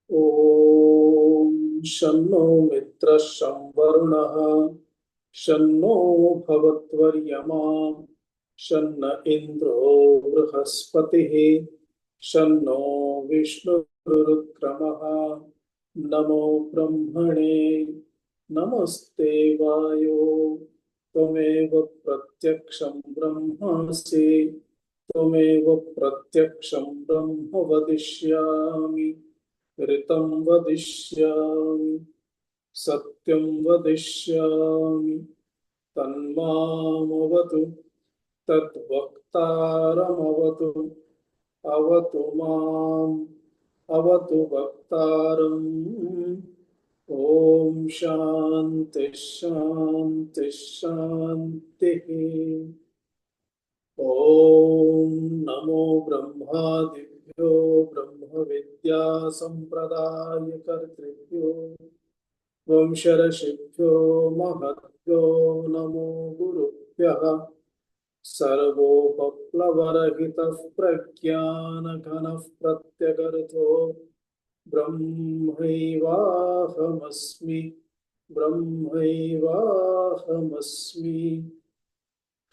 ॐ शन्नो मित्रः शं वरुणः शन्नो भवत्वर्यमा शन्न इन्द्रो बृहस्पतिः शन्नो विष्णुरुक्रमः नमो ब्रह्मणे नमस्ते वायो त्वमेव प्रत्यक्षं ब्रह्मासि त्वमेव प्रत्यक्षं ब्रह्म वदिष्यामि ऋतं वदिष्यामि सत्यं वदिष्यामि तन्मामवतु तद्वक्तारमवतु अवतु माम् अवतु वक्तारम् ॐ शान्ति शान्ति शान्तिः। ॐ नमो ब्रह्मादिभ्यो ब्रह्मविद्या संप्रदायकर्तृभ्यो वंशर्षिभ्यो महद्भ्यो नमो गुरुभ्यः। सर्वोपप्लवरहितः प्रज्ञानघनः प्रत्यगर्थो ब्रह्मैवाहमस्मि ब्रह्मैवाहमस्मि।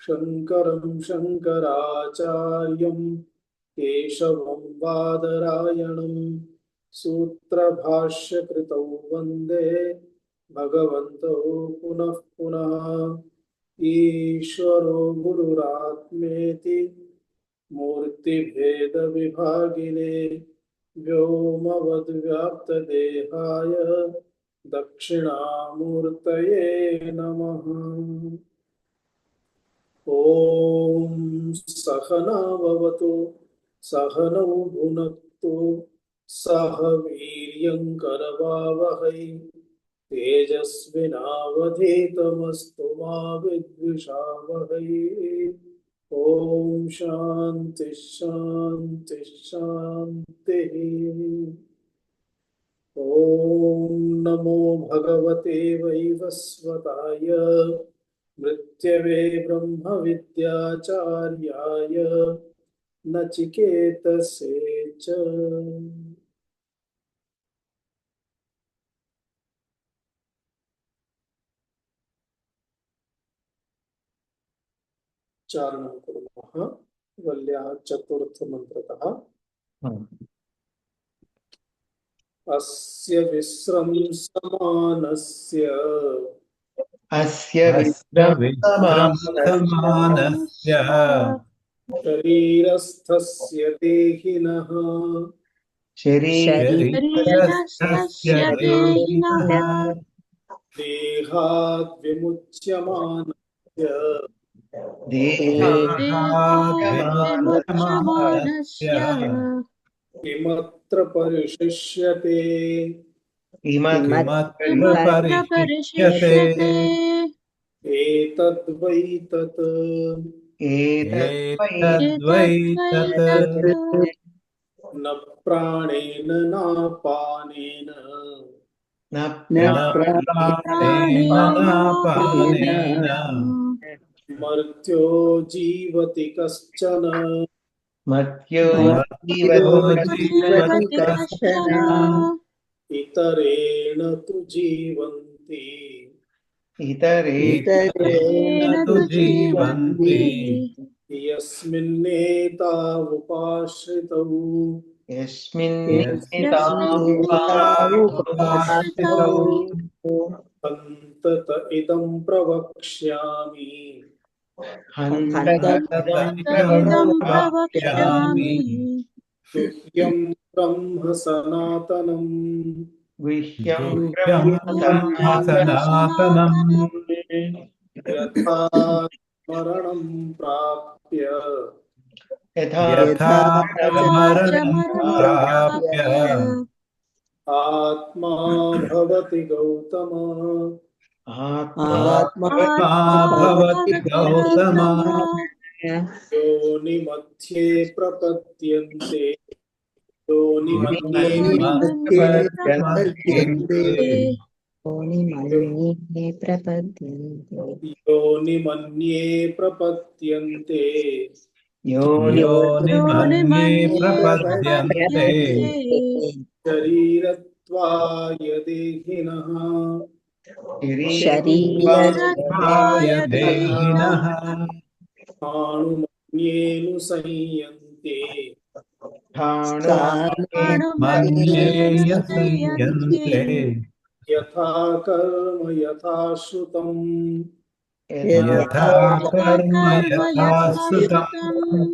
शङ्करं शङ्कराचार्यं केशवं बादरायणं सूत्रभाष्यकृतौ वन्दे भगवन्तौ पुनः पुनः। ईश्वरो गुरुरात्मेति मूर्तिभेदविभागिने व्योमवद्व्याप्तदेहाय दक्षिणामूर्तये नमः। ॐ सहना भवतु सहनौ भुनक्तु सह वीर्यं करवावहै तेजस्विनावधीतमस्तु मा विद्विषावहै। ॐ शान्ति शान्ति शान्तिः। ॐ नमो भगवते वैवस्वताय मृत्यवे ब्रह्मविद्याचार्याय नचिकेतसे च। 4 कुर्मः। वल्याः चतुर्थमन्त्रतः अस्य विस्रंसमानस्य शरीरस्थस्य देहिनः देहाद् विमुच्यमानस्य किमत्र परिशिष्यते एतद्वै तत् न प्राणेन नापानेन मर्त्यो जीवति कश्चन इतरेण तु जीवन्ति यस्मिन्नेतावुपाश्रितौ हन्तत इदं प्रवक्ष्यामि गुह्यं ब्रह्म सनातनम् यथा मरणं प्राप्य आत्मा भवति गौतम योनिमध्ये प्रपद्यन्ते योनिमन्ये प्रपद्यन्ते शरीरत्वाय देहिनः शरीरत्वाय देहिनः स्थाणुमन्येऽनुसंयन्ते मन्येय स्थाणुमन्येयुपीयन्ते संयन्ते यथा कर्म यथा श्रुतम् यथा यथा कर्म कर्म यथा यथा श्रुतम् श्रुतम्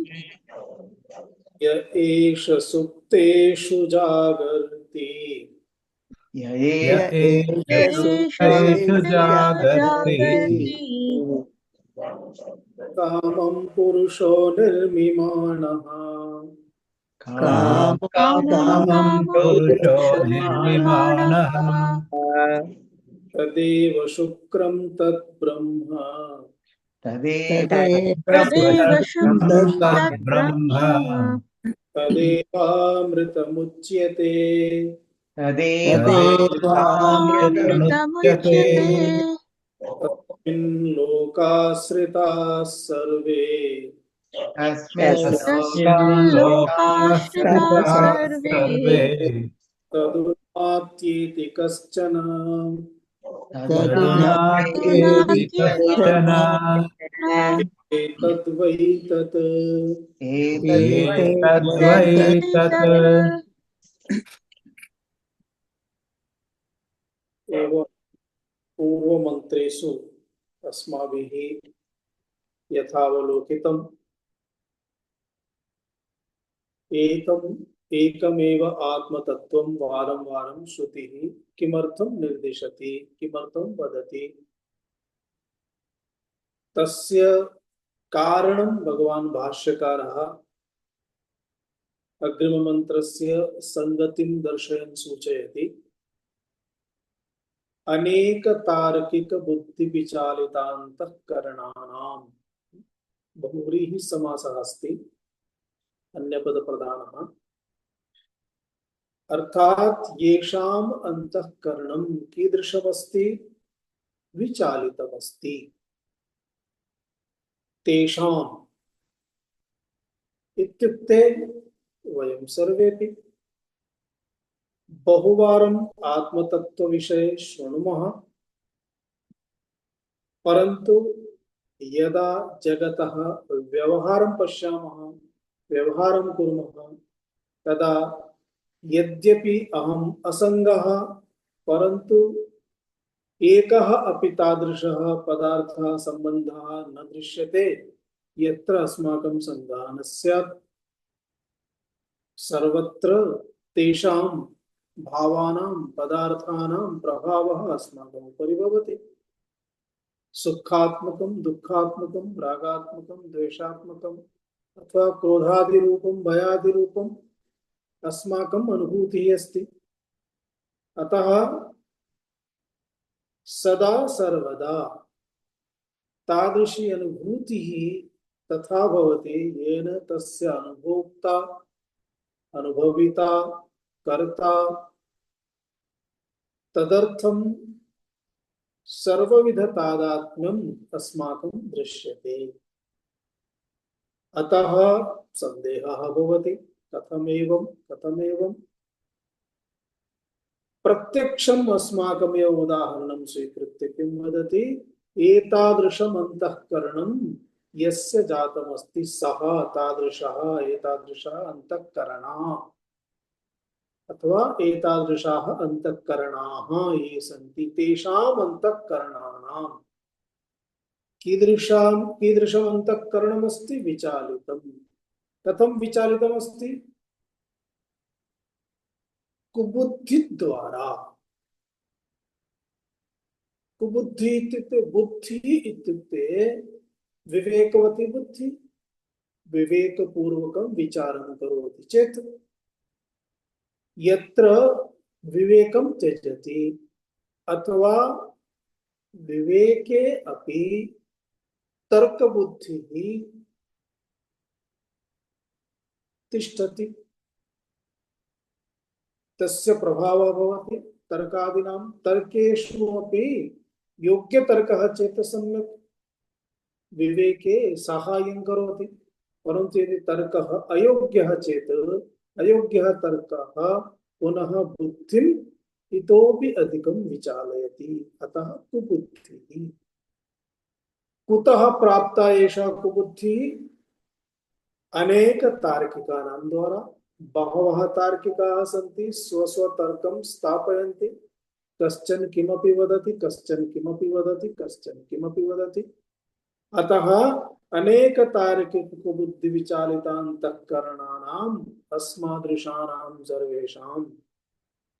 य एष सुप्तेषु जागर्ति य य एष एष सुप्तेषु सुप्तेषु जागर्ति जागर्ति कामं पुरुषो निर्मिमाणः कामं कामं कामं पुरुषो पुरुषो निर्मिमाणः निर्माणः तदेव शुक्रं तद्ब्रह्म तदेव शुक्रं तद्ब्रह्म तद्ब्रह्म तदेवामृतमुच्यते तदेवामृतमुच्यते तदेवामृतमुच्यते तस्मिन् लोकाश्रिताः सर्वे तस्मिन् लोकाश्रिताः लोकाश्रिताः सर्वे सर्वे तदुपात्येति कश्चन तदुनात्येति तदुनात्येति कश्चन एतद्वै तत् एतद्वै तत् तत् एवं पूर्वमन्त्रेषु अस्माभिः यथावलोकितम् एकमेव आत्मतत्त्वं वारं वारं श्रुतिः किमर्थं निर्दिशति किमर्थं वदति तस्य कारणं भगवान् भाष्यकारः अग्रिममन्त्रस्य संगतिं दर्शयन् सूचयति अनेकतार्किकबुद्धिविचालितान्तःकरणानां बहुव्रीहि समासः अस्ति अन्यपदप्रधानः अर्थात येषाम् अंतःकरणं कीदृशमस्ति विचालितमस्ति तेषाम् इत्युक्ते वयं सर्वेपि बहुवारम् आत्मतत्त्वविषये शृणुमः परन्तु यदा जगतः व्यवहारं पश्यामः व्यवहारं कुर्मः तदा यद्यपि अहम् असङ्गः परन्तु एकः अपि तादृशः पदार्थः सम्बन्धः न दृश्यते यत्र अस्माकं सङ्गः न स्यात् सर्वत्र तेषां भावानां पदार्थानां प्रभावः अस्माकम् उपरि भवति सुखात्मकं दुःखात्मकं रागात्मकं द्वेषात्मकं अथवा क्रोधादिरूपं भयादिरूपम् अस्माकम् अनुभूतिः अस्ति अतः सदा सर्वदा तादृशी अनुभूतिः तथा भवति येन तस्य अनुभोक्ता अनुभविता कर्ता तदर्थं सर्वविधतादात्म्यम् अस्माकं दृश्यते अतः सन्देहः भवति कथमेवं प्रत्यक्षम् अस्माकमेव उदाहरणं स्वीकृत्य किं वदति एतादृशम् अंतःकरणं यस्य जातमस्ति सः तादृशः एतादृशः अंतःकरणः अथवा एतादृशाः अंतःकरणाः ये सन्ति तेषाम् अंतःकरणानां कीदृशम् अंतःकरणमस्ति विचालितं कथं विचालितमस्ति कुबुद्धि द्वारा कुबुद्धि इत्युक्ते बुद्धि इत्युक्ते विवेकवती बुद्धि विवेकपूर्वकं विचारं करोति चेत् यत्र विवेकं त्यजति अथवा विवेके अपि तर्कबुद्धिः तिष्ठति तस्य प्रभावः भवति तर्कादीनां तर्केषु अपि योग्यतर्कः चेत् सम्यक् विवेके साहाय्यं करोति परन्तु यदि तर्कः अयोग्यः चेत् अयोग्यः तर्कः पुनः बुद्धिम् इतोपि अधिकं विचालयति, अतः कुबुद्धिः। कुतः प्राप्ता एषा कुबुद्धिः? अनेक तार्किकानां द्वारा। बहवः तार्किकाः सन्ति, स्वस्वतर्कं स्थापयन्ति। कश्चन किमपि वदति, कश्चन किमपि वदति, कश्चन किमपि वदति। अतः अनेक तार्किक बुद्धि विचालितान्तःकरणानाम् अस्मादृशानां सर्वेषां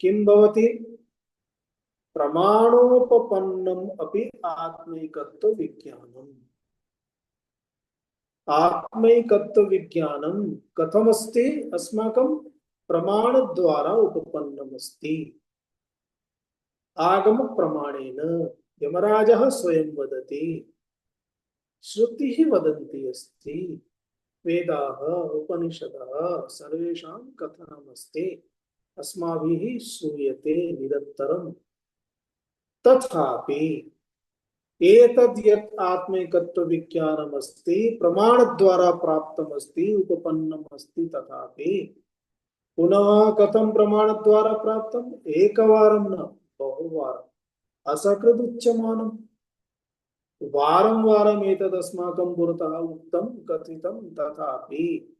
किं भवति? प्रमाणोपपन्नम् अपि आत्मैकत्व विज्ञानम्। आत्मैकत्व विज्ञानं कथमस्ति? अस्माकं प्रमाणद्वारा उपपन्नमस्ति। आगम प्रमाणेन यमराजः स्वयं वदति, श्रुतिः वदन्ति अस्ति, वेदाः उपनिषदः सर्वेषां कथनमस्ति, अस्माभिः श्रूयते निरन्तरं। तथापि एतद् यत् आत्मैकत्व विज्ञानमस्ति प्रमाणद्वारा प्राप्तमस्ति, उपपन्नमस्ति, तथापि पुनः कथं प्रमाणद्वारा प्राप्तम्? एकवारं न, बहुवारम्। असकृदुच्यमानम्। वारं वारम् एतद् अस्माकं पुरतः उक्तं कथितं, तथापि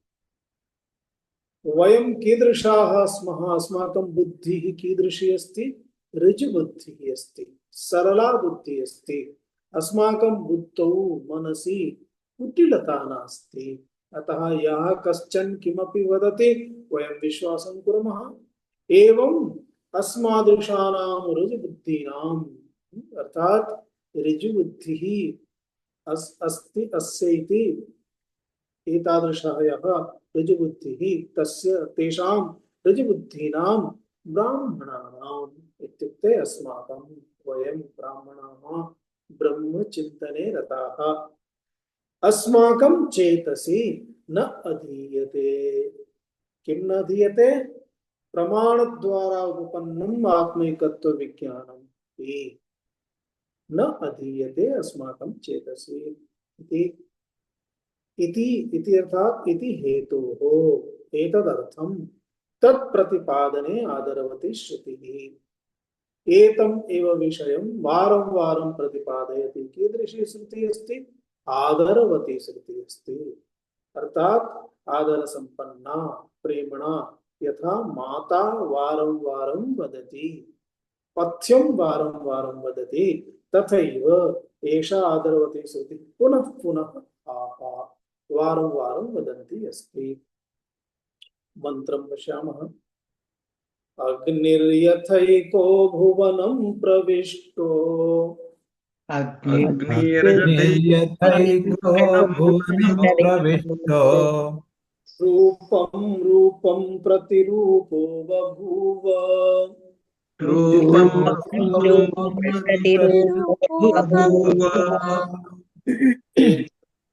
वयं कीदृशाः स्मः? अस्माकं बुद्धिः कीदृशी अस्ति? ऋजुबुद्धिः अस्ति, सरला बुद्धिः अस्ति। अस्माकं बुद्धौ मनसि कुटिलता नास्ति। अतः यः कश्चन किमपि वदति वयं विश्वासं कुर्मः। एवं अस्मादृशानां ऋजुबुद्धीनाम्, अर्थात ऋजुबुद्धिः अस्ति अस्य इति एतादृशः यः ऋजुबुद्धिः तस्य तेषां ऋजुबुद्धीनां ब्राह्मणानाम् इत्युक्ते अस्माकं, वयं ब्राह्मणाः ब्रह्मचिन्तने रताः। अस्माकं चेतसि न अधीयते। किं न अधीयते? प्रमाणद्वारा उपपन्नम् आत्मैकत्व विज्ञानम् न अधीयते अस्माकं चेतसि इति अर्थात् इति हेतोः। एतदर्थं तत्प्रतिपादने आदरवती श्रुतिः एतम् एव विषयं वारं वारं प्रतिपादयति। कीदृशी श्रुतिः अस्ति? आदरवती श्रुतिः अस्ति। अर्थात् आदर संपन्ना, प्रेमणा, यथा माता वारं वारं वदति, पथ्यं वारं वारं वदति, तथैव एषा आदरवती श्रुतिः पुनः पुनः आहा वारं वारं वदन्ती अस्ति। मंत्रं पश्यामः। अग्निर्यथैको भुवनं प्रविष्टो, अग्निर्यथैको भुवनं प्रविष्टो, रूपं रूपं प्रतिरूपो बभूव, रूपं रूपं प्रतिरूपो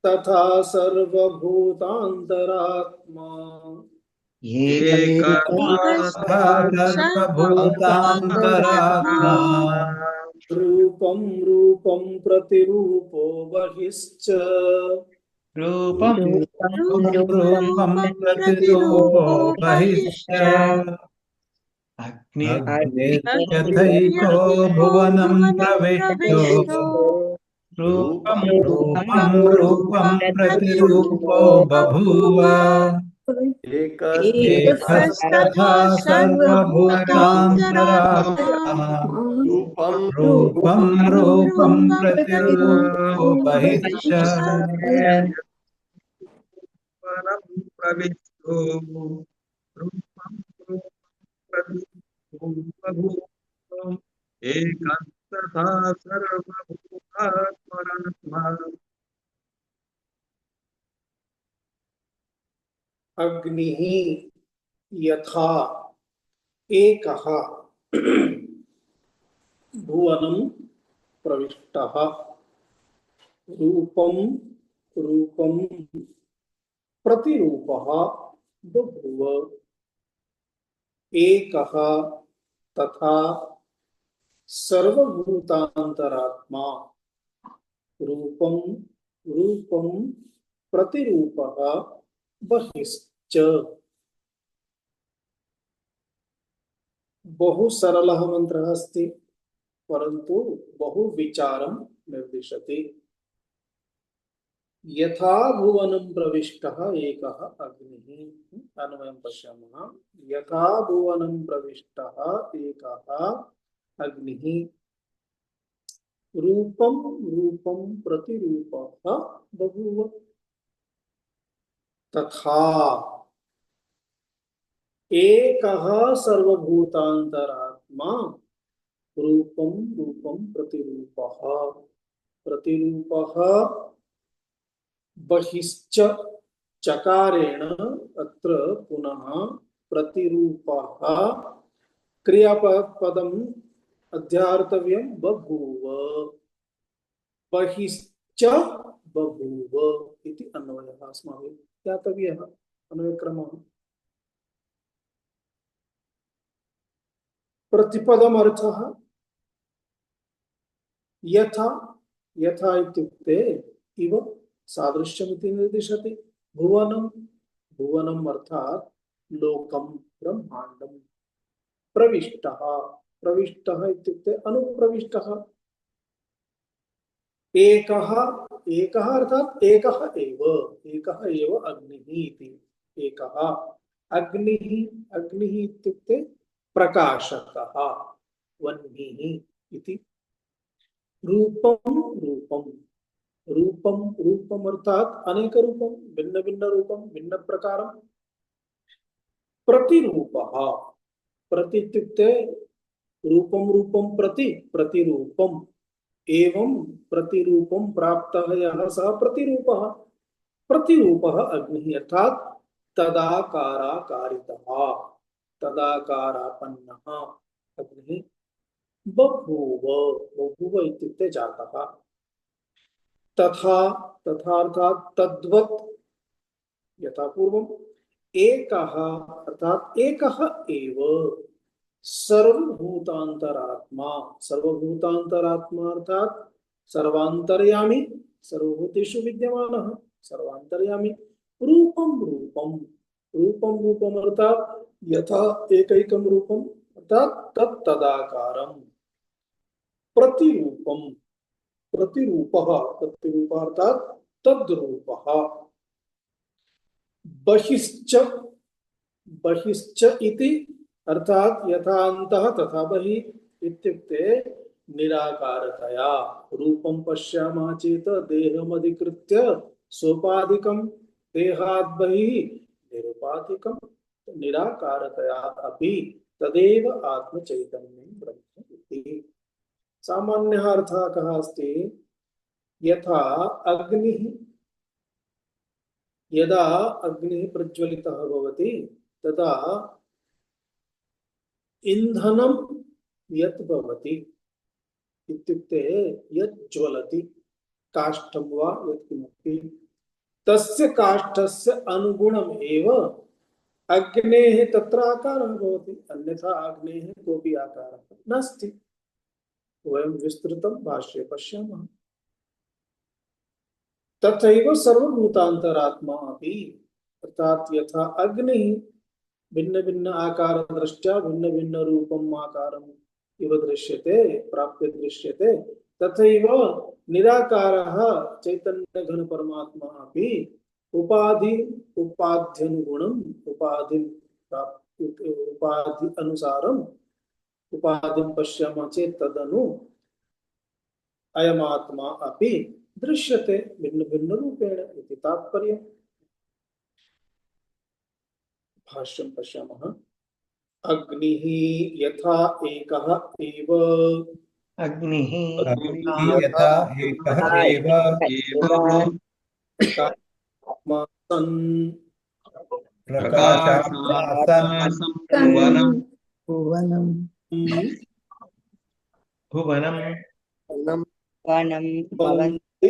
तथा सर्वभूतान्तरात्मा, तथा सर्वभूतान्तरात्मा, रूपं रूपं प्रतिरूपो बहिश्च, रूपं रूपं प्रतिरूपो बहिश्च। अग्निर्यथैको भुवनं प्रविष्टो, रूपं रूपं रूपं प्रतिरूपो बभूव। एकस्तथा सर्वभूतान्तरात्मा, रूपं रूपं प्रतिरूपो बहिश्च। अग्निः यथा एकः भुवनं प्रविष्टः, रूपं रूपं प्रतिरूपः बभूव। एकः तथा सर्वभूतान्तरात्मा, रूपं रूपं प्रतिरूपः बहिश्च। बहु सरलः मन्त्रः अस्ति, परन्तु बहु विचारं निर्दिशति। यथा भुवनं प्रविष्टः एकः अग्निः, अन्वयं पश्यामः। यथा भुवनं प्रविष्टः एकः अग्निः, रूपं रूपं प्रतिरूपः बभूव। तथा एकः सर्वभूतान्तरात्मा रूपं रूपं प्रतिरूपः, प्रतिरूपः बहिश्च चकारेण अत्र पुनः प्रतिरूपः क्रियापदम् अध्यार्तव्यं बभूव, बहिश्च बभूव इति अन्वयः अस्माभिः ज्ञातव्यः, अन्वयक्रमः। प्रतिपदमर्थः यथा, यथा इत्युक्ते इव सादृश्यमिति निर्दिशति। भुवनं, भुवनम् अर्थात् लोकं ब्रह्माण्डं। प्रविष्टः, प्रविष्टः इत्युक्ते अनुप्रविष्टः। एकः, एकः अर्थात् एकः एव, एकः एव अग्निः इति। एकः अग्निः, अग्निः इत्युक्ते प्रकाशकः, वह्निः इति। रूपं रूपं, रूपं रूपम् अर्थात् अनेक रूपं, भिन्न भिन्न रूपं, भिन्न प्रकारं। प्रतिरूपः, प्रति इत्युक्ते रूपं रूपं प्रति, प्रतिरूपम्। एवं प्रतिरूपं प्राप्तः यः सः प्रतिरूपः। प्रतिरूपः अग्निः अर्थात् तदाकाराकारितः, तदाकारापन्नः अग्निः। बभूव, बभूव इत्युक्ते जातः। तथा, तथा अर्थात् तद्वत्, यथा पूर्वम्। एकः अर्थात् एकः एव सर्वभूतान्तरात्मा, सर्वभूतान्तरात्मा अर्थात् सर्वान्तर्यामी, सर्वभूतेषु विद्यमानः सर्वान्तर्यामी। रूपं रूपं, रूपं रूपम् अर्थात् यथा एकैकं रूपम् अर्थात् तत् तदाकारम्। प्रतिरूपं, प्रतिरूपः, प्रतिरूपः अर्थात् तद्रूपः। बहिश्च, बहिश्च इति अर्थात यथा अन्तः तथा बहिः इत्युक्ते निराकारतया। रूपं पश्यामः चेत् देहमधिकृत्य सोपाधिकं, देहात् बहिः निरुपाधिकं। निराकारतया अपि तदेव आत्मचैतन्यं ब्रह्म इति। सामान्यः अर्थः कः अस्ति? यथा अग्निः, यदा अग्निः प्रज्वलितः भवति तदा ईंधनं यत् भवति इत्युक्ते यत् ज्वलति, काष्ठं वा यत्किमपि, तस्य काष्ठस्य अनुगुणम् एव अग्नेः तत्र आकारः भवति, अन्यथा अग्नेः कोऽपि आकारः नास्ति। वयं विस्तृतं भाष्ये पश्यामः। तथैव सर्वभूतान्तरात्मा अपि, अर्थात् यथा अग्निः भिन्न भिन्न आकार दृष्ट्या भिन्न भिन्न रूपम् आकारम् इव दृश्यते, प्राप्य दृश्यते, तथैव निराकारः चैतन्य घन परमात्मा अपि उपाधि, उपाध्यनुगुणम्, उपाधि उपाधि अनुसारम् उपाधिं पश्यामः चेत् तदनु अयमात्मा अपि दृश्यते भिन्न भिन्न रूपेण इति तात्पर्यम्। भाष्यं पश्यामः। अग्निः यथा एकः एव, अग्निः अग्निः यथा एकः एव प्रकाशमात्मा सन्, प्रकाशात्मा सन् भुवनं भुवनं भुवनं वनं भवन्ति,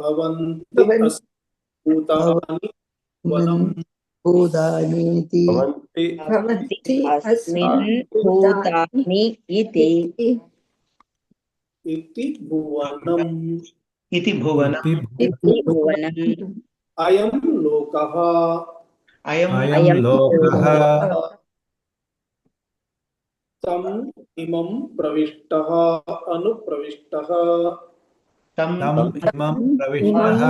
भवन्ति भवन्ति भूतानि वनं भूतानीति भवन्ति भवन्ति अस्मिन् भूतानि इति इति भुवनम्। इति भुवनं इति भुवनम् अयं लोकः, अयम् अयं लोकः तम इमं प्रविष्टः अनुप्रविष्टः तं तम इमं प्रविष्टः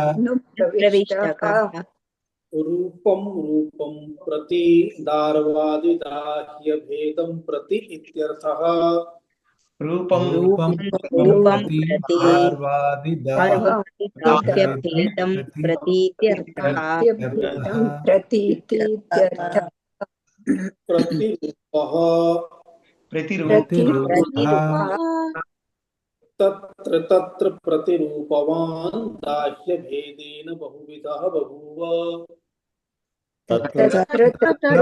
अनुप्रविष्टः प्रविष्टः रूपं रूपं प्रति दार्वादिदाह्य भेदं प्रति इत्यर्थः रूपं रूपं रूपं प्रति प्रति दार्वादिदाह्यभेदं भेदं प्रतीत्यर्थः प्रतीत्यर्थः प्रतिरूपः प्रतिरूपः तत्र तत्र प्रतिरूपवान् दाह्य भेदेन बहुविधः बभूव तत्र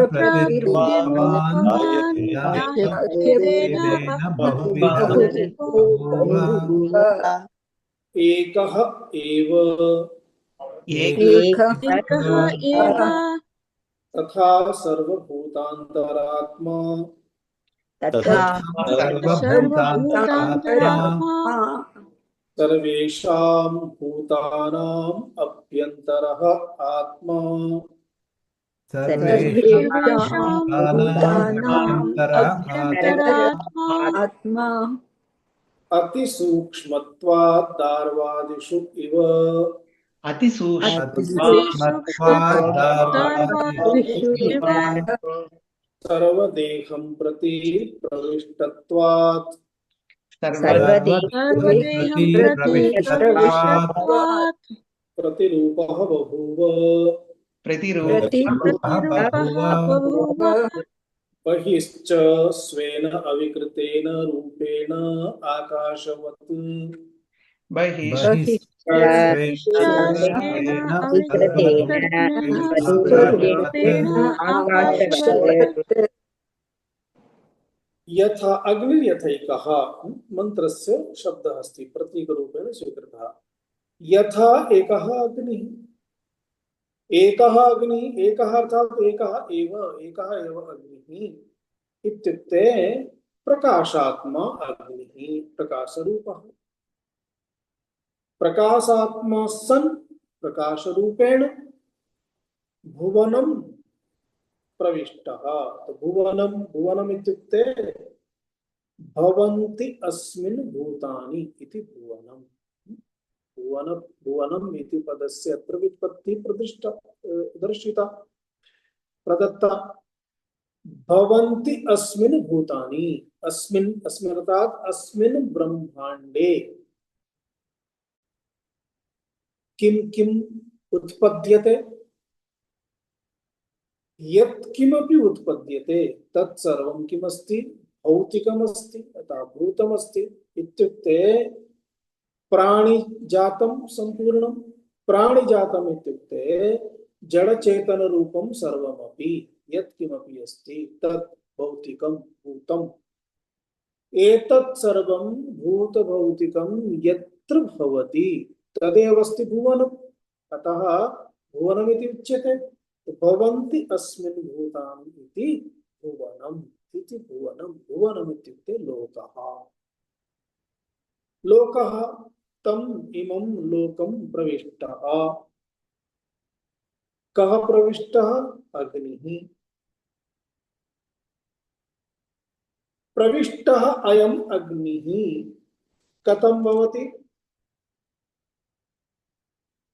प्रतिरूपवान् दाह्यभेदेन बहुविधः बभूव एकः एव एकः एव तथा सर्वभूतान्तरात्मा तथा सर्वभूतान्तरात्मा सर्वेषां भूतानाम् अभ्यन्तरः आत्मा सर्वेषां भूतानाम् अभ्यन्तरः आत्मा अतिसूक्ष्मत्वात् दार्वादिषु इव अतिसूक्ष्मत्वात् दार्वादिषु इव सर्वदेहं प्रति प्रविष्टत्वात् सर्वदेहं प्रति प्रविष्टत्वात् प्रतिरूपः बभूव प्रतिरूपः बभूव बहिश्च स्वेन अविकृतेन रूपेण आकाशवत् बहिश्च स्वेन आकाशवत् यथा अग्निर्यथैकः मंत्रस्य शब्दः अस्ति प्रतीकरूपेण स्वीकृतः यथा एकः अग्निः एकः अग्निः एकः अर्थात् एकः एव अग्निः इत्युक्ते प्रकाशात्मा अग्निः प्रकाशरूपः प्रकाशात्मा सन् प्रकाशरूपेण भुवनं प्रविष्टः तो भुवनम इत्युक्ते भवन्ति अस्मिन् भूतानि इति भुवनम भुवनम इति पदस्य अत्र व्युत्पत्ति दर्शिता प्रदत्ता भवन्ति अस्मिन् भूतानि अस्मिन् अर्थात् अस्मिन् ब्रह्माण्डे किम किम उत्पद्यते यत् किमपि उत्पद्यते तत्सर्वं किमस्ति भौतिकमस्ति अतः भूतमस्ति इत्युक्ते प्राणिजातं संपूर्णं प्राणिजातम् इत्युक्ते जडचेतन रूपं सर्वमपि यत् किमपि अस्ति तत् भौतिकं भूतम् एतत् सर्वं भूतभौतिकं यत्र भवति तदेव अस्ति भुवनम् अतः भुवनमिति उच्यते भवन्ति अस्मिन् भूतानि इति भुवनम् इति भुवनम् इत्युक्ते लोकः लोकः तम् इमं लोकं प्रविष्टः कः प्रविष्टः अग्निः प्रविष्टः अयम् अग्निः कथं भवति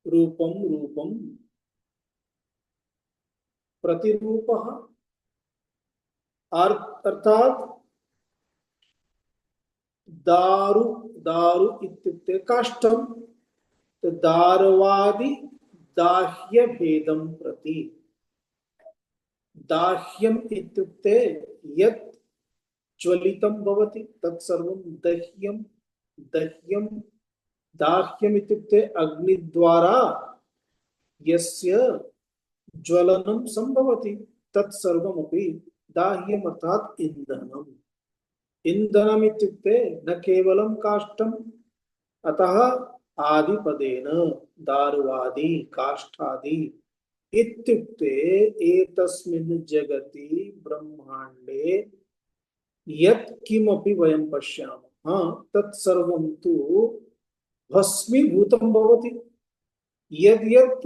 रूपं रूपं प्रतिरूपः अर्थात दारु दारु इत्युक्ते काष्ठं तो दारवादि दाह्य भेदं प्रति दाह्यम् इत्युक्ते यत् ज्वलितं भवति तत्सर्वं दह्यं दह्यं दाह्यम् इत्युक्ते अग्निद्वारा यस्य ज्वलनं संभवति तत्सर्वमपि दाह्यम् अर्थात् इंधनम् इंधनम् इत्युक्ते न केवलं काष्ठम् अतः आदिपदेन दारुवादि काष्ठादि इत्युक्ते एतस्मिन् जगति ब्रह्माण्डे यत् किमपि वयं पश्यामः तत्सर्वं तु भस्मीभूतं भवति यद् यत्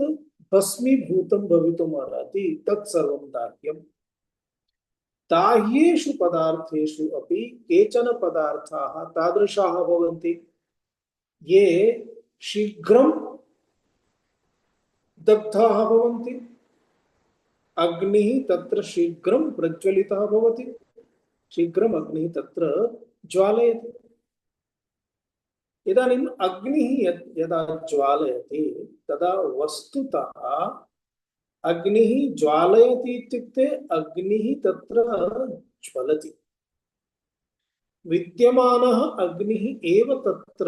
भस्मीभूतं भवितुम् अर्हति तत्सर्वं दाह्यम् दाह्येषु पदार्थेषु अपि केचन पदार्थाः तादृशाः भवन्ति ये शीघ्रं दग्धाः भवन्ति। अग्निः तत्र शीघ्रं प्रज्वलितः भवति, शीघ्रम् अग्निः तत्र ज्वालयति। इदानीम् अग्निः यदा ज्वालयति तदा वस्तुतः अग्निः ज्वालयति इत्युक्ते अग्निः तत्र ज्वलति, विद्यमानः अग्निः एव तत्र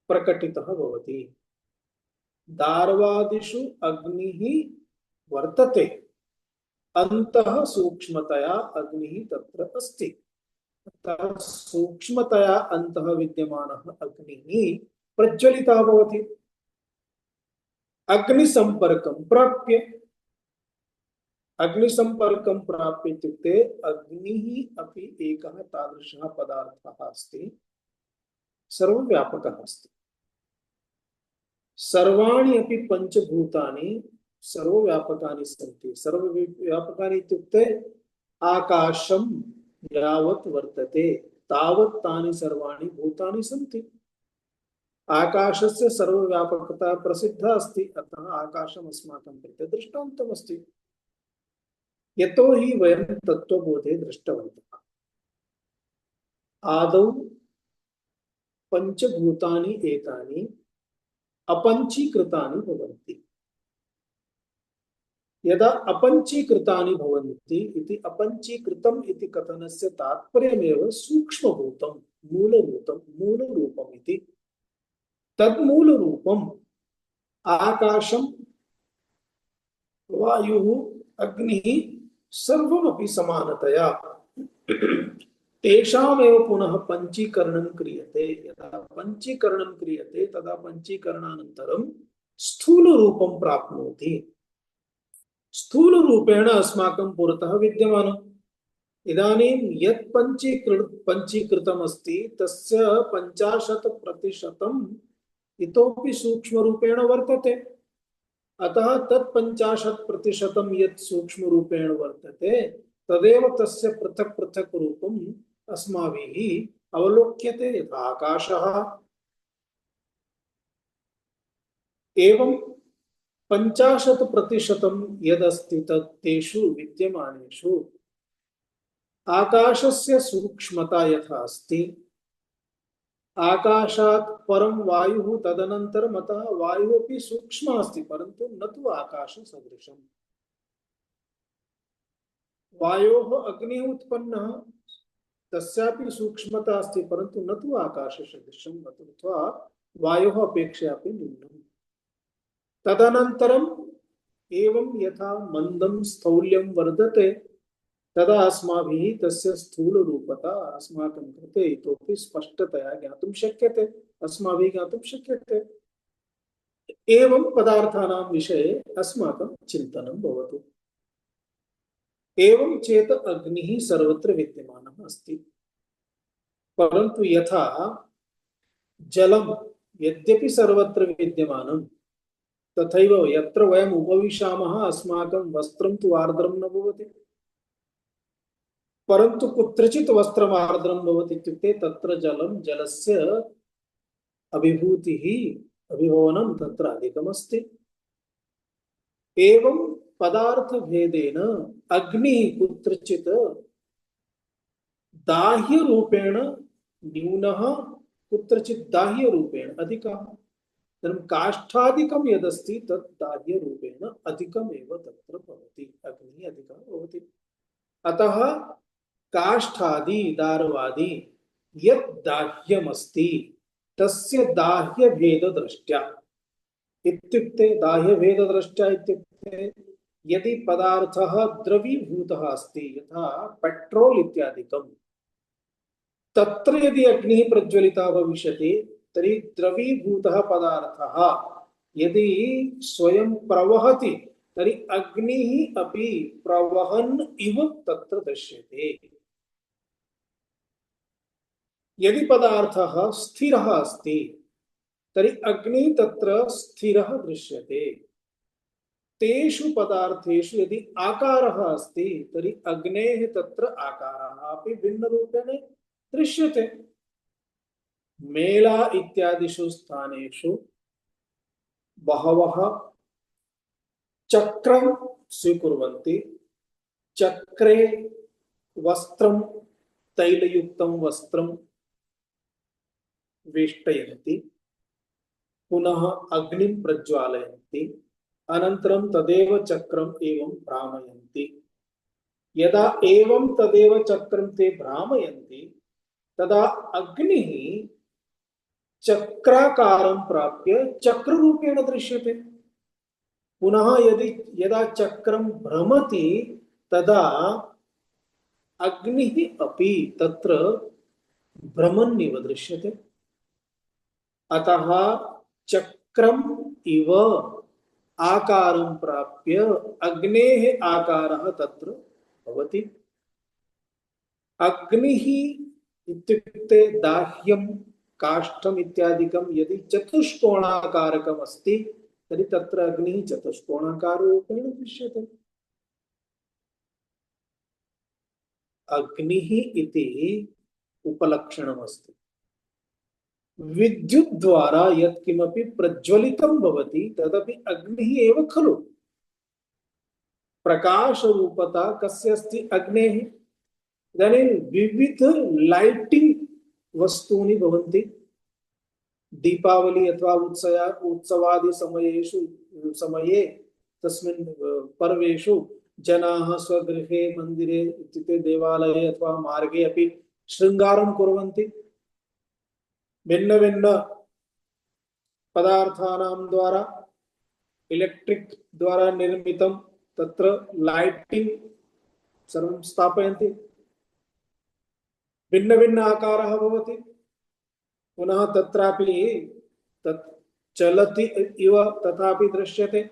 प्रकटितः भवति। दार्वादिषु अग्निः वर्तते, अन्तः सूक्ष्मतया अग्निः तत्र अस्ति। अतः सूक्ष्मतया अन्तः विद्यमानः अग्निः प्रज्वलितः भवति। अग्निसंपर्कं प्राप्य, अग्निसंपर्कं प्राप्य इत्युक्ते अग्निः अपि एकः तादृशः पदार्थः अस्ति, सर्वव्यापकः अस्ति। सर्वाणि अपि पंचभूतानि सर्वव्यापकानि सन्ति। सर्वव्यापकानि इत्युक्ते आकाशं यावत् वर्तते तावत् तानि सर्वाणि भूतानि सन्ति। आकाशस्य सर्वव्यापकता प्रसिद्धा अस्ति, अतः आकाशम् अस्माकं कृते दृष्टान्तम् अस्ति। यतो हि वयं तत्त्वबोधे दृष्टवन्तः। आदौ पंचभूतानि एतानि अपंचीकृतानि भवन्ति। यदा अपंचीकृतानि भवन्ति इति अपंचीकृतम् इति कथनस्य तात्पर्यमेव सूक्ष्मभूतं मूलरूपम् इति। तद्मूलरूपम् आकाशं वायुः अग्निः सर्वमपि समानतया तेषामेव पुनः पंचीकरणं क्रियते। यदा पंचीकरणं क्रियते तदा पंचीकरणानन्तरं स्थूलरूपं प्राप्नोति। स्थूलरूपेण अस्माकं पुरतः विद्यमानम्। इदानीं यत् पंचीकृतम् अस्ति तस्य 50% इतोपि सूक्ष्मरूपेण वर्तते। अतः तत् 50% यत् सूक्ष्मरूपेण वर्तते तदेव तस्य पृथक् पृथक् रूपम् अस्माभिः अवलोक्यते। यथा आकाशः एवं 50% यदस्ति तत् तेषु विद्यमानेषु आकाशस्य सूक्ष्मता यथा अस्ति, आकाशात् परं वायुः, तदनन्तरम् अतः वायुः अपि सूक्ष्मः अस्ति, परन्तु न तु आकाशसदृशम्। वायोः अग्निः उत्पन्नः, तस्यापि सूक्ष्मता अस्ति, परन्तु न तु आकाशसदृशम्, अथवा वायोः अपेक्षया अपि न्यूनम्। तदनन्तरम् एवं यथा मन्दं स्थौल्यं वर्धते तदा अस्माभिः तस्य स्थूलरूपता अस्माकं कृते इतोपि स्पष्टतया ज्ञातुं शक्यते, अस्माभिः ज्ञातुं शक्यते। एवं पदार्थानां विषये अस्माकं चिन्तनं भवतु। एवं चेत् अग्निः सर्वत्र विद्यमानः अस्ति, परन्तु यथा जलं यद्यपि सर्वत्र विद्यमानं तथैव यत्र वयम् उपविशामः अस्माकं वस्त्रं तु आर्द्रं न भवति, परन्तु कुत्रचित् वस्त्रम् आर्द्रं भवति इत्युक्ते तत्र जलस्य अभिभवनं तत्र अधिकमस्ति। एवं पदार्थभेदेन अग्निः कुत्रचित् दाह्यरूपेण न्यूनः, कुत्रचित् दाह्यरूपेण अधिकः। काष्ठादिकं यदस्ति तत् दाह्यरूपेण अधिकमेव तत्र भवति, अग्निः अधिकः भवति। अतः काष्ठादि दार्वादि यत् दाह्यमस्ति तस्य दाह्यभेददृष्ट्या इत्युक्ते यदि पदार्थः द्रवीभूतः अस्ति, यथा पेट्रोल इत्यादिकं, तत्र यदि अग्निः प्रज्वलितः भविष्यति तर्हि द्रवीभूतः पदार्थः यदि स्वयं प्रवहति तर्हि अग्निः अपि प्रवहन् इव तत्र दृश्यते। यदि पदार्थः स्थिरः अस्ति तर्हि अग्निः तत्र स्थिरः दृश्यते। तेषु पदार्थेषु यदि आकारः अस्ति तर्हि अग्नेः तत्र आकारः अपि भिन्नरूपेण दृश्यते। मेला इत्यादिषु स्थानेषु बहवः चक्रं स्वीकुर्वन्ति। चक्रे वस्त्रं, तैलयुक्तं वस्त्रं वेष्टयन्ति, पुनः अग्निं प्रज्वालयन्ति, अनन्तरं तदेव चक्रम् एवं भ्रामयन्ति। यदा एवं तदेव चक्रं ते भ्रामयन्ति तदा अग्निः चक्राकारं प्राप्य चक्ररूपेण दृश्यते। पुनः यदा चक्रं भ्रमति तदा अग्निः अपि तत्र भ्रमन्निव दृश्यते। अतः चक्रम् इव आकारं प्राप्य अग्नेः आकारः तत्र भवति। अग्निः इत्युक्ते दाह्यं काष्ठम् इत्यादिकं यदि चतुष्कोणाकारकम् अस्ति तर्हि तत्र अग्निः चतुष्कोणाकाररूपेण दृश्यते। अग्निः इति उपलक्षणमस्ति। विद्युत् द्वारा यत्किमपि प्रज्वलितं भवति तदपि अग्निः एव खलु। प्रकाशरूपता कस्य अस्ति? अग्नेः। इदानीं विविध लाइटिंग वस्तूनि भवन्ति। दीपावली अथवा उत्सवादि समये तस्मिन् पर्वेषु जनाः स्वगृहे, मन्दिरे इत्युक्ते देवालये अथवा मार्गे अपि शृङ्गारं कुर्वन्ति। भिन्न भिन्न पदार्थानां द्वारा, इलेक्ट्रिक द्वारा निर्मितं तत्र लाइटिंग सर्वं स्थापयन्ति। भिन्न भिन्न आकारः भवति। पुनः तत्रापि तत् चलति इव तथापि दृश्यते।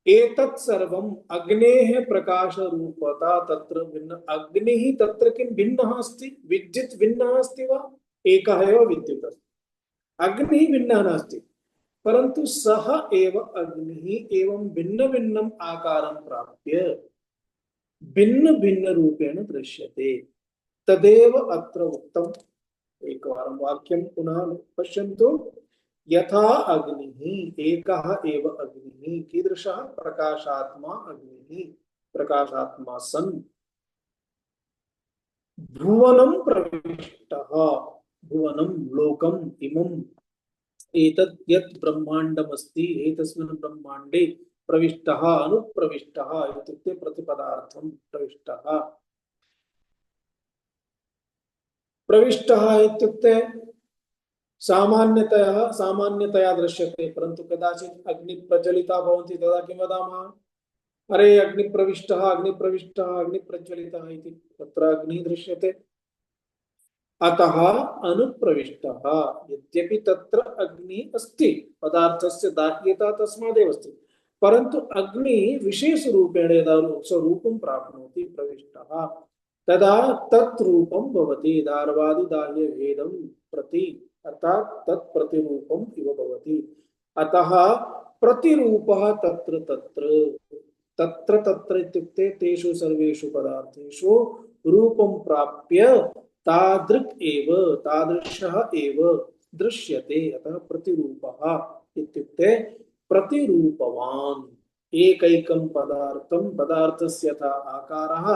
एतत् सर्वम् अग्नेः प्रकाशरूपता तत्र भिन्न। अग्निः तत्र किं भिन्नः अस्ति? विद्युत् भिन्नः अस्ति वा? एकः एव विद्युत् अस्ति। अग्निः भिन्नः नास्ति, परन्तु सः एव अग्निः एवं भिन्न भिन्नम् आकारं प्राप्य भिन्न भिन्न रूपेण दृश्यते। तदेव अत्र उक्तम्। एकवारं वाक्यं पुनः पश्यन्तु। यथा अग्निः एकः एव अग्निः, कीदृशः? प्रकाशात्मा अग्निः। प्रकाशात्मा सन् भुवनं प्रविष्टः, भुवनं लोकम् इमम् एतत् यत् ब्रह्माण्डमस्ति एतस्मिन् ब्रह्माण्डे प्रविष्टः, अनुप्रविष्टः इत्युक्ते प्रतिपदार्थं प्रविष्टः। प्रविष्टः इत्युक्ते सामान्यतया दृश्यते, परन्तु कदाचित् अग्निः प्रज्वलिता भवन्ति तदा किं वदामः? अरे अग्निप्रविष्टः, अग्निप्रविष्टः, अग्निप्रज्वलितः इति। तत्र अग्निः दृश्यते। अतः अनुप्रविष्टः, यद्यपि तत्र अग्निः अस्ति, पदार्थस्य दाह्यता तस्मादेव अस्ति, परन्तु अग्निः विशेषरूपेण यदा स्वरूपं प्राप्नोति प्रविष्टः तदा तत् रूपं भवति दार्वादिदाह्यभेदं प्रति, अर्थात् तत् प्रतिरूपम् इव भवति। अतः प्रतिरूपः तत्र तत्र तत्र इत्युक्ते तेषु सर्वेषु पदार्थेषु रूपं प्राप्य तादृक् एव, तादृशः एव दृश्यते। अतः प्रतिरूपः इत्युक्ते प्रतिरूपवान्। एकैकं पदार्थं, पदार्थस्य यथा आकारः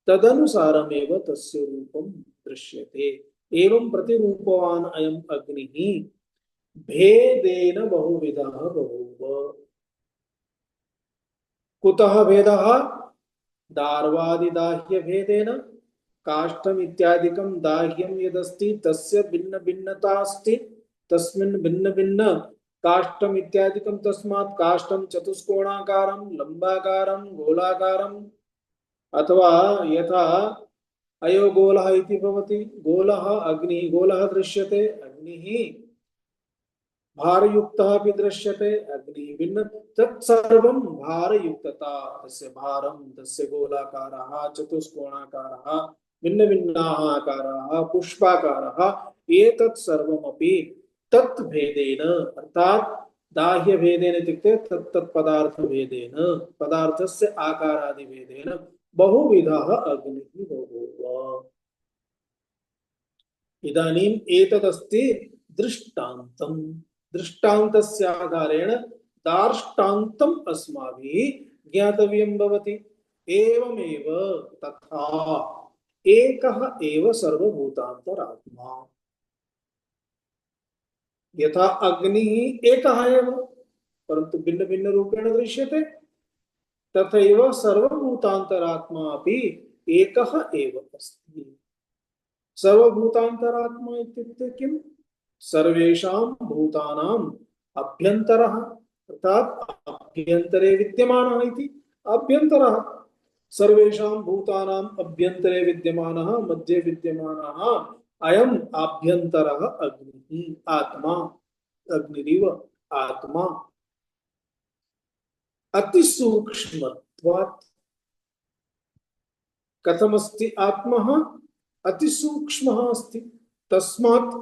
तदनुसारमेव तस्य रूपं दृश्यते। एवं प्रतिरूपवान् अयम् अग्निः भेदेन बहुविधः बभूव। कुतः भेदः? दार्वादिदाह्य भेदेन। काष्ठम् इत्यादिकं दाह्यं यदस्ति तस्य भिन्न भिन्नता अस्ति। तस्मिन् भिन्न भिन्न काष्ठम् इत्यादिकं, तस्मात् काष्ठं चतुष्कोणाकारं, लम्बाकारं, गोलाकारं, अथवा यथा अयोगोलः इति भवति। गोलः अग्निः, गोलः दृश्यते, अग्निः भारयुक्तः अपि दृश्यते, अग्निः भिन्न। तत्सर्वं भारयुक्तता, तस्य भारं, तस्य गोलाकारः, चतुष्कोणाकारः, भिन्न भिन्नाः आकाराः, पुष्पाकारः, एतत् सर्वमपि तत् भेदेन, अर्थात् दाह्यभेदेन इत्युक्ते तत्तत्पदार्थभेदेन पदार्थस्य आकारादिभेदेन बहुविधः अग्निः बभूव। इदानीम् एतदस्ति दृष्टान्तम्। दृष्टान्तस्य आधारेण दार्ष्टान्तम् अस्माभिः ज्ञातव्यं भवति। एवमेव तथा एकः एव सर्वभूतान्तरात्मा। यथा अग्निः एकः एव परन्तु भिन्न भिन्न रूपेण दृश्यते, तथैव सर्वभूतान्तरात्मा अपि एकः एव अस्ति। सर्वभूतान्तरात्मा इत्युक्ते किम्? सर्वेषां भूतानाम् अभ्यन्तरः, अर्थात् अभ्यन्तरे विद्यमानः इति अभ्यन्तरः। सर्वेषां भूतानाम् अभ्यन्तरे विद्यमानः, मध्ये विद्यमानः अयम् आभ्यन्तरः अग्निः, आत्मा, अग्निरिव आत्मा। अतिसूक्ष्मत्वात्। कथमस्ति आत्मा? अतिसूक्ष्मः अस्ति। तस्मात्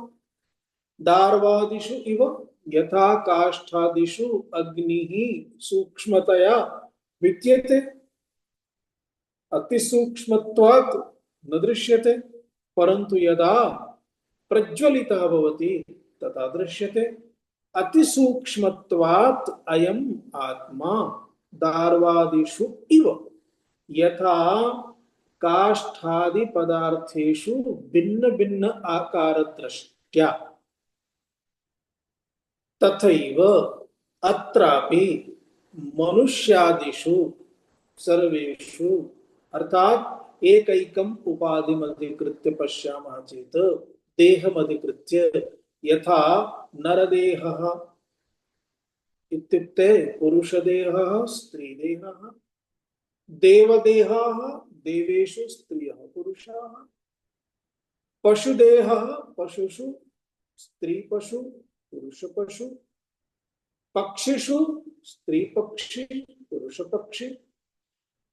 दार्वादिषु इव यथा काष्ठादिषु अग्निः सूक्ष्मतया विद्यते, अतिसूक्ष्मत्वात् न दृश्यते, परन्तु यदा प्रज्वलितः भवति तथा दृश्यते। अतिसूक्ष्मत्वात् अयम् आत्मा दार्वादिषु इव यथा काष्ठादि पदार्थेषु भिन्न भिन्न आकार दृष्ट्या तथैव अत्रापि मनुष्यादिषु सर्वेषु, अर्थात एकैकम् उपाधिमधिकृत्य पश्यामः चेत् देहमधिकृत्य यथा नरदेहः इत्युक्ते पुरुषदेहः स्त्रीदेहः, देवदेहः देवेषु स्त्रियः पुरुषाः, पशुदेहः पशुषु स्त्री पशु पुरुष पशु, पक्षिषु स्त्री पक्षी पुरुष पक्षी,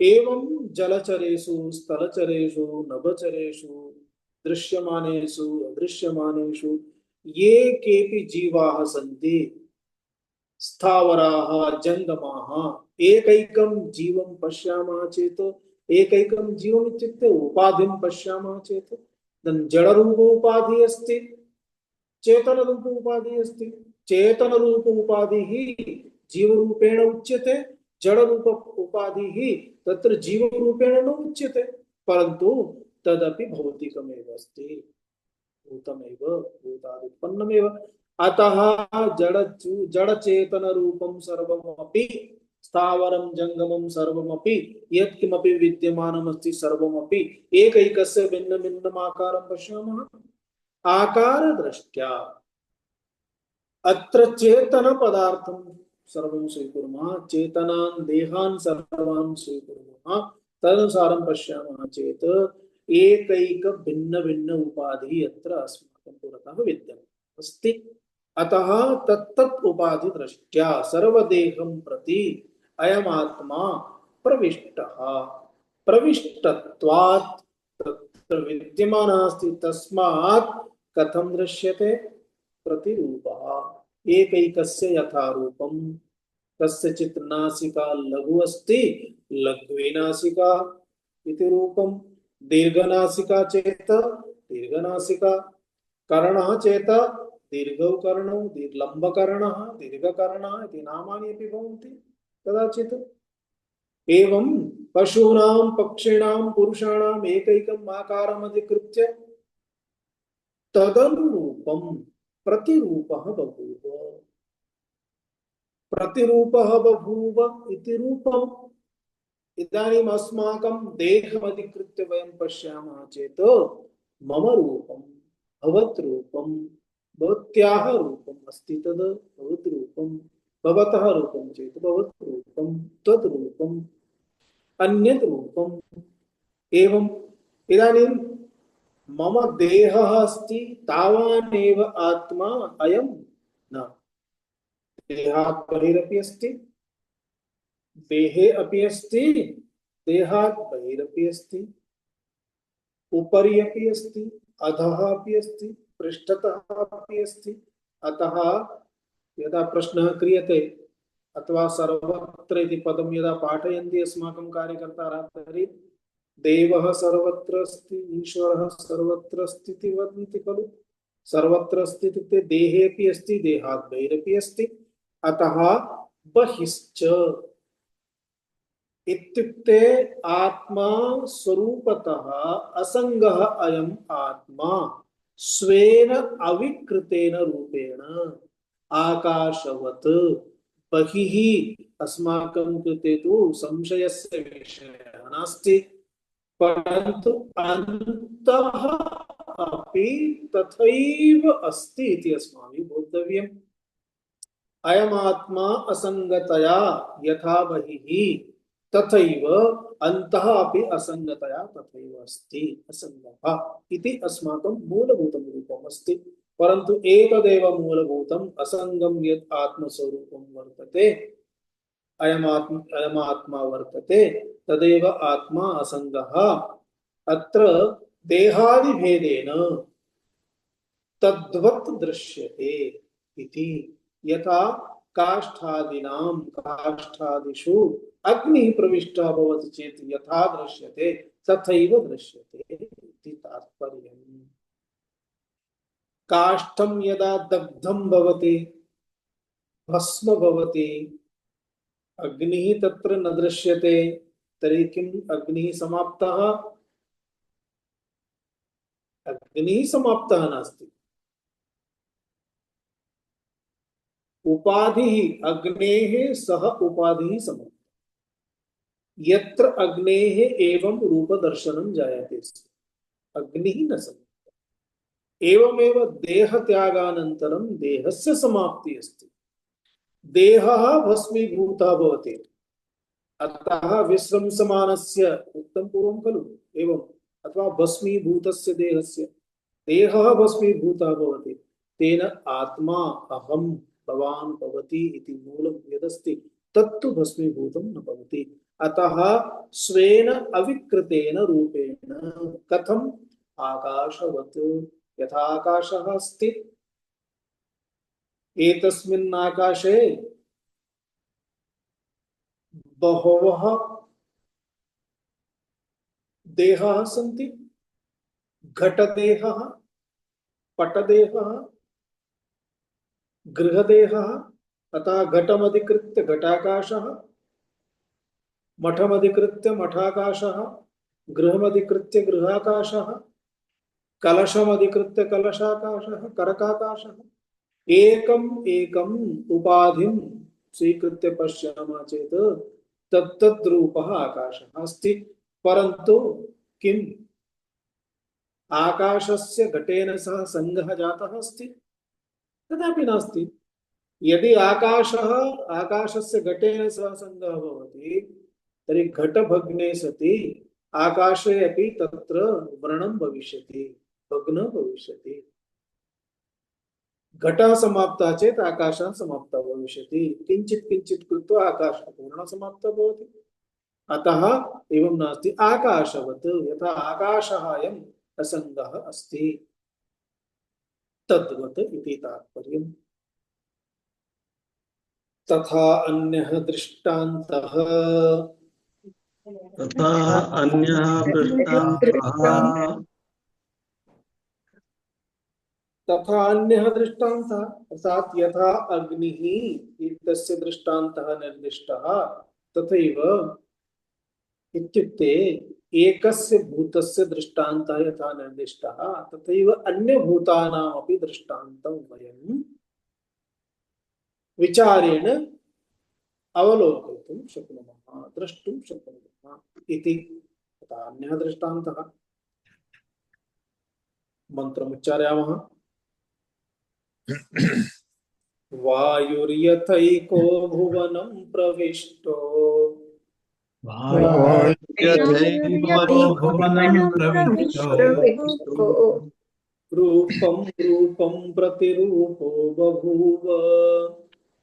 एवं जलचरेषु स्थलचरेषु नभचरेषु दृश्यमानेषु अदृश्यमानेषु ये केऽपि जीवाः सन्ति, स्थावराः जङ्गमाः, एकैकं जीवं पश्यामः चेत्, एकैकं जीवम् इत्युक्ते उपाधिं पश्यामः चेत् जडरूप उपाधिः अस्ति, चेतनरूप उपाधिः अस्ति। चेतनरूप उपाधिः जीवरूपेण उच्यते, जडरूप उपाधिः तत्र जीवरूपेण न उच्यते, परन्तु तदपि भौतिकमेव अस्ति, भूतमेव भूतादुत्पन्नमेव। अतः जडचेतनरूपं सर्वमपि स्थावरं जंगमं सर्वमपि यत्किमपि विद्यमानमस्ति सर्वमपि एकैकस्य भिन्न भिन्नम् आकारं पश्यामः। आकार दृष्ट्या अत्र चेतन पदार्थं सर्वं स्वीकुर्मः, चेतनान् देहान् सर्वान् स्वीकुर्मः, तदनुसारं पश्यामः चेत् एकैक भिन्न भिन्न उपाधि अत्र अस्माकं पुरतः विद्यते अस्ति। अतः तत्तत् उपाधि दृष्ट्या सर्वदेहं प्रति अयमात्मा प्रविष्टः, प्रविष्टत्वात् तत्र विद्यमानः अस्ति। तस्मात् कथं दृश्यते? प्रतिरूपः। एकैकस्य यथा रूपं, कस्यचित् नासिका लघु अस्ति, लघ्वे नासिका इति रूपं, दीर्घनासिका चेत् दीर्घनासिका, कर्णः चेत् दीर्घौ कर्णौ, लम्बकर्णः दीर्घकर्णः इति नामानि अपि भवन्ति कदाचित्। एवं पशूनां पक्षिणां पुरुषाणाम् एकैकम् आकारम् अधिकृत्य तदनुरूपं प्रतिरूपः बभूव। प्रतिरूपः बभूव इति रूपम्। इदानीम् अस्माकं देहमधिकृत्य वयं पश्यामः चेत् मम रूपं, भवत् रूपं, भवत्याः रूपम् अस्ति तद् भवत् रूपं, भवतः रूपं चेत् भवत् रूपं, तद् रूपम्, अन्यत् रूपम्। एवम् इदानीं मम देहः अस्ति तावानेव आत्मा अयं न, देहात् बहिरपि अस्ति, देहे अपि अस्ति, देहात् बहिरपि अस्ति, उपरि अपि अस्ति, अधः अपि अस्ति, पृष्ठतः अपि अस्ति। अतः यदा प्रश्नः क्रियते अथवा सर्वत्र इति पदं यदा पाठयन्ति अस्माकं कार्यकर्तारः तर्हि देवः सर्वत्र अस्ति, ईश्वरः सर्वत्र अस्ति इति वदन्ति खलु। सर्वत्र अस्ति इत्युक्ते देहेऽपि अस्ति, देहात् बहिरपि अस्ति, अतः बहिश्च इत्युक्ते आत्मा स्वरूपतः असंगः अयम् आत्मा स्वेन अविकृतेन रूपेण आकाशवत् बहिः अस्माकं कृते तु संशयस्य विषयः नास्ति, परन्तु अन्तः अपि तथैव अस्ति इति अस्माभिः बोद्धव्यम्। अयमात्मा असंगतया यथा बहिः तथैव अन्तः अपि असंगतया तथैव अस्ति, असंगः इति अस्माकं मूलभूतं रूपम् अस्ति। परन्तु एतदेव मूलभूतम् असंगं यत् आत्मस्वरूपं वर्तते, अयमात्मा वर्तते, तदेव आत्मा असंगः। अत्र देहादिभेदेन तद्वत् दृश्यते इति। यथा काष्ठादीनां काष्ठादिषु अग्निः प्रविष्टः भवति चेत् यथा दृश्यते तथैव दृश्यते इति तात्पर्यम्। काष्ठं यदा दग्धं भवति, भस्म भवति, अग्निः तत्र न दृश्यते, तर्हि किम् अग्निः समाप्तः? अग्निः समाप्तः नास्ति। उपाधिः अग्नेः सह उपाधिः समाप्तः। यत्र अग्नेः एवं रूपदर्शनं जायते अग्निः न समाप्तः। एवमेव देहत्यागानन्तरं देहस्य समाप्तिः अस्ति। देहः भस्मीभूतः भवति, अतः विस्रंसमानस्य उक्तं पूर्वं खलु एवं, अथवा भस्मीभूतस्य देहस्य देहः भस्मीभूतः भवति, तेन आत्मा अहं भवान् भवति इति मूलं यदस्ति तत्तु भस्मीभूतं न भवति। अतः स्वेन अविकृतेन रूपेण कथम् आकाशवत् यथा आकाशः अस्ति, एतस्मिन् आकाशे बहवः देहाः सन्ति। घटदेहः, पटदेहः, गृहदेहः, अतः घटमधिकृत्य घटाकाशः, मठमधिकृत्य मठाकाशः, गृहमधिकृत्य गृहाकाशः, कलशमधिकृत्य कलशाकाशः, करकाकाशः। एकम् एकम् उपाधिं स्वीकृत्य पश्यामः चेत् तत्तद्रूपः आकाशः अस्ति। परन्तु किम् आकाशस्य घटेन सह संगः जातः अस्ति? तदापि नास्ति। यदि आकाशः आकाशस्य घटेन सह संगः भवति तर्हि घटभग्ने सति आकाशे अपि तत्र व्रणं भविष्यति, भग्नः भविष्यति। घटः समाप्तः चेत् आकाशः समाप्तः भविष्यति। किञ्चित् किञ्चित् कृत्वा आकाशः पूर्णः समाप्तः भवति। अतः एवं नास्ति। आकाशवत् यथा आकाशः अयम् असंगः अस्ति तद्वत् इति तात्पर्यम्। तथा अन्यः दृष्टान्तः तथा अन्यः दृष्टान्तः तथा अन्यः दृष्टान्तः अर्थात् यथा अग्निः इत्यस्य दृष्टान्तः निर्दिष्टः तथैव इत्युक्ते एकस्य भूतस्य दृष्टान्तः यथा निर्दिष्टः तथैव अन्यभूतानामपि दृष्टान्तं वयं विचारेण अवलोकयितुं शक्नुमः, द्रष्टुं शक्नुमः इति। तथा अन्यः दृष्टान्तः मन्त्रमुच्चारयामः। वायुर्यथैको भुवनं प्रविष्टो भुवनं प्रविष्टो रूपं रूपं प्रतिरूपो बभूव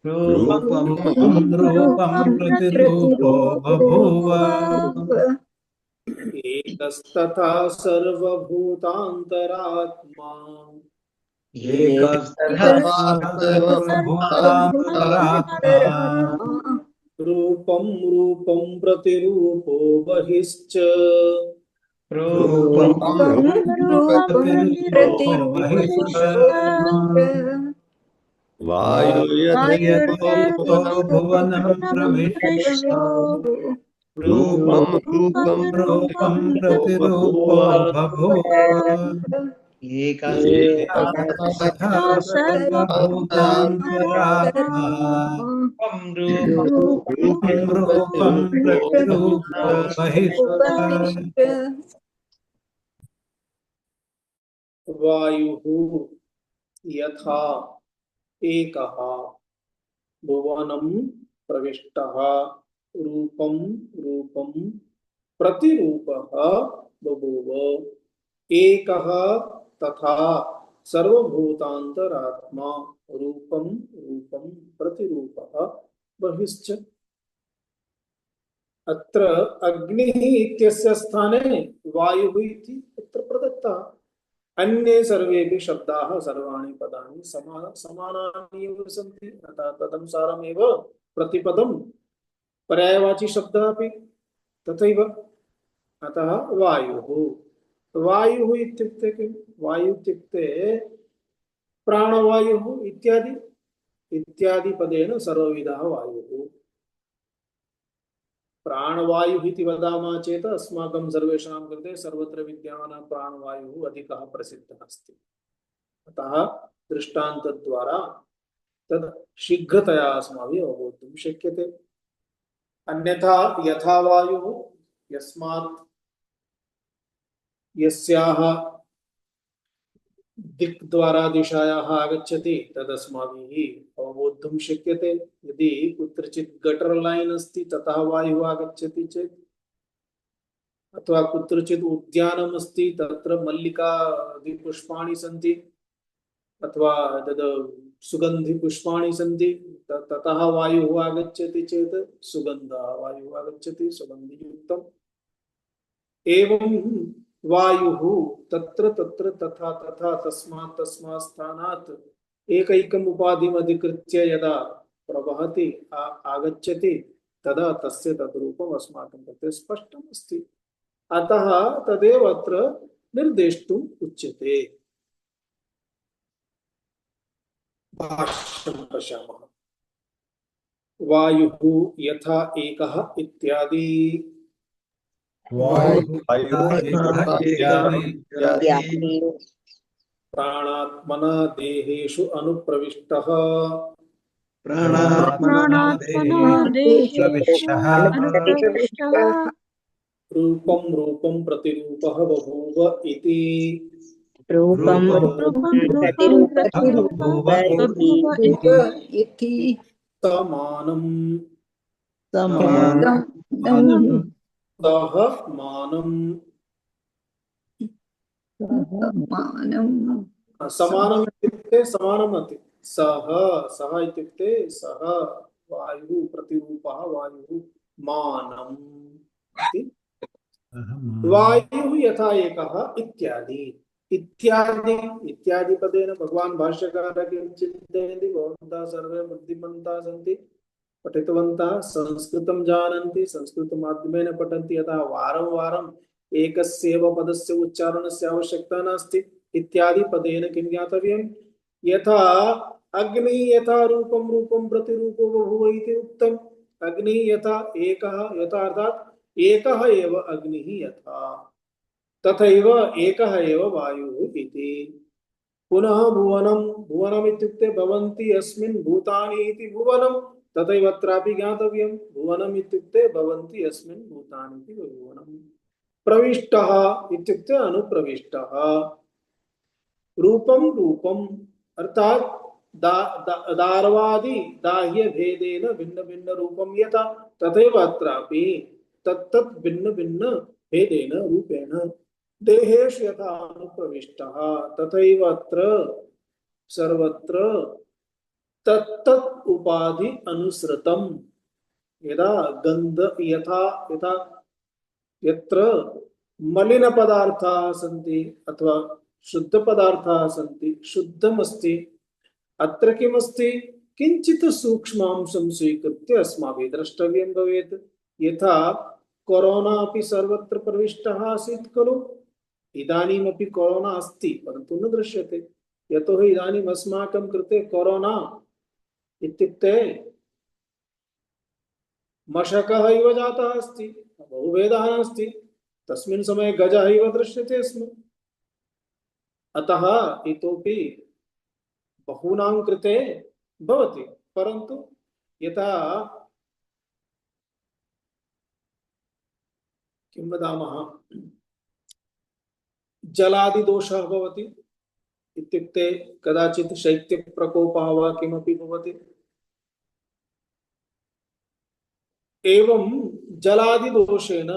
रूपं प्रतिरूपो बभूव एकस्तथा सर्वभूतान्तरात्मा एकस्तथा सर्वभूतान्तरात्मा रूपं रूपं प्रतिरूपो बहिश्च रूपं वायुयतो भुवनं प्रविश्य रूपं रूपं प्रतिरूपो बभूव एकस्तथा तथा सर्वभूतान्तरात्मा रूपं रूपं प्रतिरूपो बहिष्ठ वायुः यथा एकः भुवनं प्रविष्टः रूपं रूपं प्रतिरूपः बभूव एकः तथा सर्वभूतान्तरात्मा रूपं रूपं प्रतिरूपः बहिश्च। अत्र अग्निः इत्यस्य स्थाने वायुः इति अत्र प्रदत्तः। अन्ये सर्वेपि शब्दाः सर्वाणि पदानि समानानि एव सन्ति, अतः तदनुसारमेव प्रतिपदं पर्यायवाची शब्दः अपि तथैव। अतः वायुः वायुः इत्युक्ते किं? वायुः इत्युक्ते प्राणवायुः इत्यादि इत्यादि पदेन सर्वविधः वायुः। प्राणवायुः इति वदामः चेत् अस्माकं सर्वेषां कृते सर्वत्र विद्यमानः प्राणवायुः अधिकः प्रसिद्धः अस्ति। अतः दृष्टान्तद्वारा तद् शीघ्रतया अस्माभिः अवगन्तुं शक्यते। अन्यथा यथा वायुः यस्मात् यस्याः दिक् द्वारा दिशायाः आगच्छति तदस्माभिः अवबोद्धुं शक्यते। यदि कुत्रचित् गटर लाइन अस्ति ततः वायुः आगच्छति चेत्, अथवा कुत्रचित् उद्यानम् अस्ति तत्र मल्लिकादि पुष्पाणि सन्ति अथवा तद् सुगन्धि पुष्पाणि सन्ति, ततः वायुः आगच्छति चेत् सुगन्धः वायुः आगच्छति, सुगन्धियुक्तम्। एवं वायुः तत्र तत्र तथा तथा तस्मात् तस्मात् स्थानात् एकैकम् उपाधिम् अधिकृत्य यदा प्रवहति आगच्छति तदा तस्य तद्रूपम् अस्माकं कृते स्पष्टम् अस्ति। अतः तदेव अत्र निर्देष्टुम् उच्यते। भाष्यं पश्यामः। वायुः यथा एकः इत्यादि प्राणात्मना देहेषु अनुप्रविष्टः रूपं रूपं प्रतिरूपः बभूव इति रूपं समानं समानम् इत्युक्ते समानमति। सः सः इत्युक्ते सः वायुः प्रतिरूपः वायुः मानम् इति। वायुः यथा एकः इत्यादि इत्यादि इत्यादि पदेन भगवान् भाष्यकारः किं चिन्तयन्ति? भवन्तः सर्वे बुद्धिमन्तः सन्ति, पठितवन्तः, संस्कृतं जानन्ति, संस्कृतमाध्यमेन पठन्ति, अतः वारं वारम् एकस्यैव पदस्य उच्चारणस्य आवश्यकता नास्ति। इत्यादि पदेन किं ज्ञातव्यं? यथा अग्निः यथा रूपं रूपं प्रतिरूपो बभूव इति उक्तम्। अग्निः यथा एकः, यथा अर्थात् एकः एव अग्निः यथा, तथैव एकः एव वायुः इति। पुनः भुवनं भुवनम् इत्युक्ते भवन्ति अस्मिन् भूतानि इति भुवनं, तथैव अत्रापि ज्ञातव्यं। भुवनम् इत्युक्ते भवन्ति अस्मिन् भूतानि इति भुवनं। प्रविष्टः इत्युक्ते अनुप्रविष्टः। रूपं रूपम् अर्थात् दार्वादि दाह्य भेदेन भिन्न भिन्न रूपं यथा, तथैव अत्रापि तत्तत् भिन्न भिन्न भेदेन रूपेण देहेषु यथा अनुप्रविष्टः तथैव अत्र सर्वत्र तत्तत् उपाधि अनुसृतं। यदा गन्ध यथा यथा यत्र मलिन पदार्थाः सन्ति अथवा शुद्ध पदार्थाः सन्ति, शुद्धमस्ति। अत्र किमस्ति, किञ्चित् सूक्ष्मांशं स्वीकृत्य अस्माभिः द्रष्टव्यं भवेत्। यथा कोरोना अपि सर्वत्र प्रविष्टः आसीत् खलु, इदानीमपि कोरोना अस्ति परन्तु न दृश्यते। यतोहि इदानीम् अस्माकं कृते कोरोना इत्युक्ते मशकः इव जातः अस्ति, बहुभेदः नास्ति। तस्मिन् समये गजः इव दृश्यते स्म। अतः इतोपि बहूनां कृते भवति, परन्तु यथा किं वदामः, जलादिदोषः भवति इत्युक्ते कदाचित् शैत्यप्रकोपः वा किमपि भवति, एवं जलादिदोषेण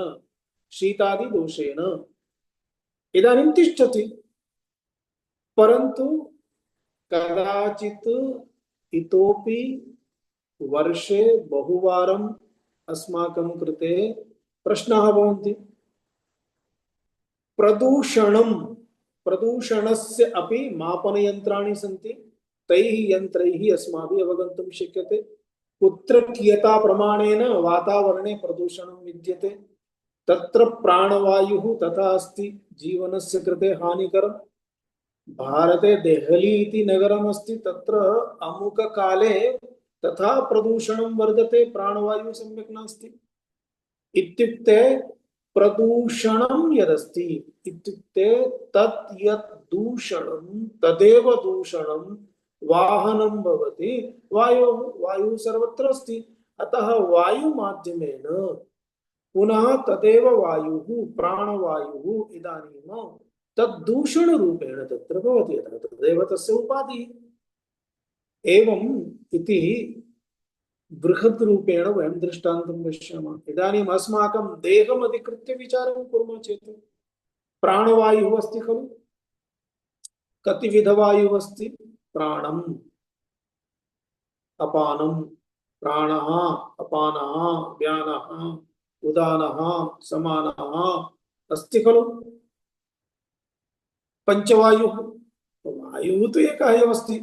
शीतादिदोषेण इदानीं तिष्ठति। परन्तु कदाचित् इतोपि वर्षे बहुवारम् अस्माकं कृते प्रश्नाः भवन्ति। प्रदूषणस्य अपि मापनयन्त्राणि सन्ति। तैः यन्त्रैः अस्माभिः अवगन्तुं शक्यते कुत्र कियता प्रमाणेन वातावरणे प्रदूषणं विद्यते। तत्र प्राणवायुः तथा अस्ति, जीवनस्य कृते हानिकरं। भारते देहली इति नगरम् अस्ति, तत्र अमुककाले तथा प्रदूषणं वर्धते, प्राणवायुः सम्यक् नास्ति। इत्युक्ते प्रदूषणं यदस्ति इत्युक्ते तत् यत् दूषणं तदेव दूषणं वाहनं भवति वायुः। वायुः सर्वत्र अस्ति, अतः वायुमाध्यमेन पुनः तदेव वायुः प्राणवायुः इदानीं तद्दूषणरूपेण तत्र भवति, अतः तदेव तस्य उपाधिः। एवम् इति बृहद् रूपेण वयं दृष्टान्तं पश्यामः। इदानीम् अस्माकं देहम् अधिकृत्य विचारं कुर्मः चेत् प्राणवायुः अस्ति खलु, कतिविधवायुः अस्ति, प्राणम्, अपानं, प्राणः, अपानः, व्यानः, उदानः, समानः अस्ति खलु, पंचवायुः। वायुः तु एकः एव अस्ति।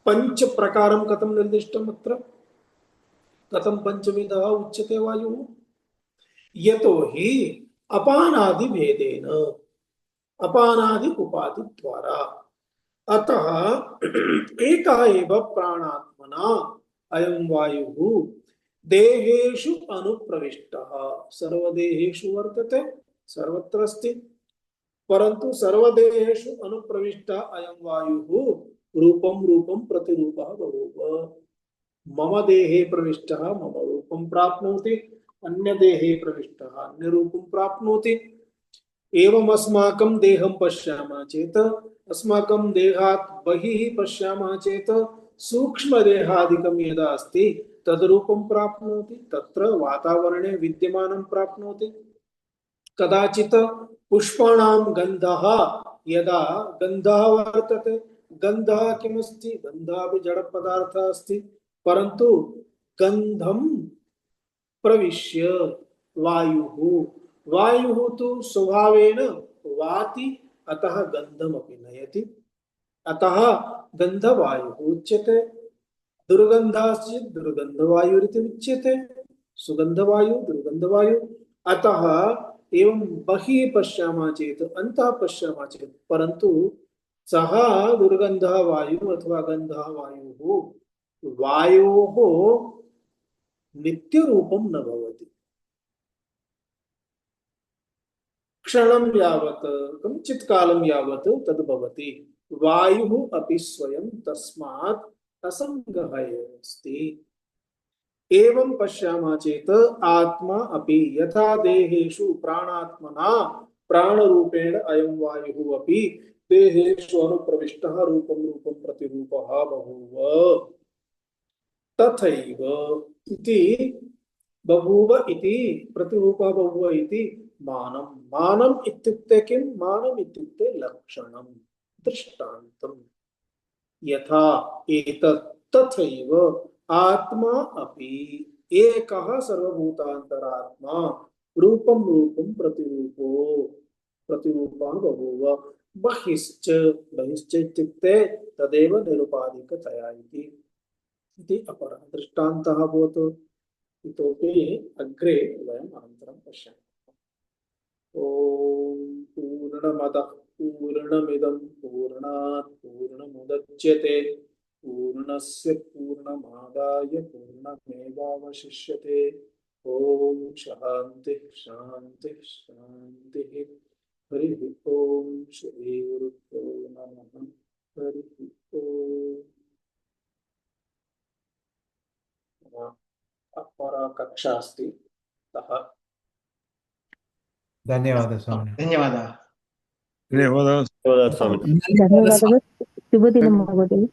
पंच प्रकारं कथं निर्दिष्टम् अत्र, कथं पंचविधः उच्यते वायुः, यतोहि अपानादि भेदेन, अपानादि उपाधि द्वारा। अतः एकः एव प्राणात्मना अयं वायुः देहेषु अनुप्रविष्टः, सर्वदेहेषु वर्तते, सर्वत्र अस्ति, परन्तु सर्वदेहेषु अनुप्रविष्टः अयं वायुः रूपं रूपं प्रतिरूपः बभूव। मम देहे प्रविष्टः मम रूपं प्राप्नोति, अन्य देहे प्रविष्टः अन्य रूपं प्राप्नोति। एवम् अस्माकं देहं पश्यामः चेत्, अस्माकं देहात् बहिः पश्यामः चेत् सूक्ष्मदेहादिकं यदा अस्ति तद्रूपं प्राप्नोति, तत्र वातावरणे विद्यमानं प्राप्नोति। कदाचित् पुष्पाणां गन्धः, यदा गन्धः वर्तते, गन्धः किमस्ति, गन्धः अपि जडपदार्थः अस्ति, परन्तु गन्धं प्रविश्य वायुः, वायुः तु स्वभावेन वाति, अतः गन्धमपि नयति, अतः गन्धवायुः उच्यते। दुर्गन्धस्य दुर्गन्धवायुरिति उच्यते, सुगन्धवायु दुर्गन्धवायु। अतः एवं बहिः पश्यामः चेत्, अन्तः पश्यामः चेत्, परन्तु सः दुर्गन्धः वायुः अथवा गन्धः वायुः वायोः नित्यरूपं न भवति। क्षणं यावत्, किञ्चित् कालं यावत् तद् भवति। वायुः अपि स्वयं तस्मात् असङ्गः एव अस्ति। एवं पश्यामः चेत् आत्मा अपि यथा देहेषु प्राणात्मना प्राणरूपेण अयं वायुः अपि देहेषु अनुप्रविष्टः रूपं रूपं प्रतिरूपः बभूव, तथैव इति बभूव इति प्रतिरूपः बभूव इति मानं। मानम् इत्युक्ते किं? मानम् इत्युक्ते लक्षणं, दृष्टान्तं। यथा एतत् तथैव आत्मा अपि एकः सर्वभूतान्तरात्मा रूपं रूपं प्रतिरूपो प्रतिरूपा बभूव बहिश्च बहिश्च इत्युक्ते तदेव निरुपाधिकतया इति अपरः दृष्टान्तः भवतु इतोपि अग्रे वयम् अनन्तरं पश्यामः। ॐ पूर्णमदः पूर्णमिदं पूर्णात् पूर्णमुदच्यते पूर्णस्य पूर्णमादाय पूर्णमेवावशिष्यते। ॐ शान्तिः शान्तिः शान्तिः। हरिः ॐ श्रीगुरुभ्यो नमः। हरिः ॐ। अपरा कक्षा अस्ति अतः ಧನ್ಯವಾದ ಸ್ವಾಮಿ. ಧನ್ಯವಾದ. ಧನ್ಯವಾದ ಸ್ವಾಮಿ. ಧನ್ಯವಾದಗಳು. ಶುಭ ದಿನ ಮಹೋದಯ.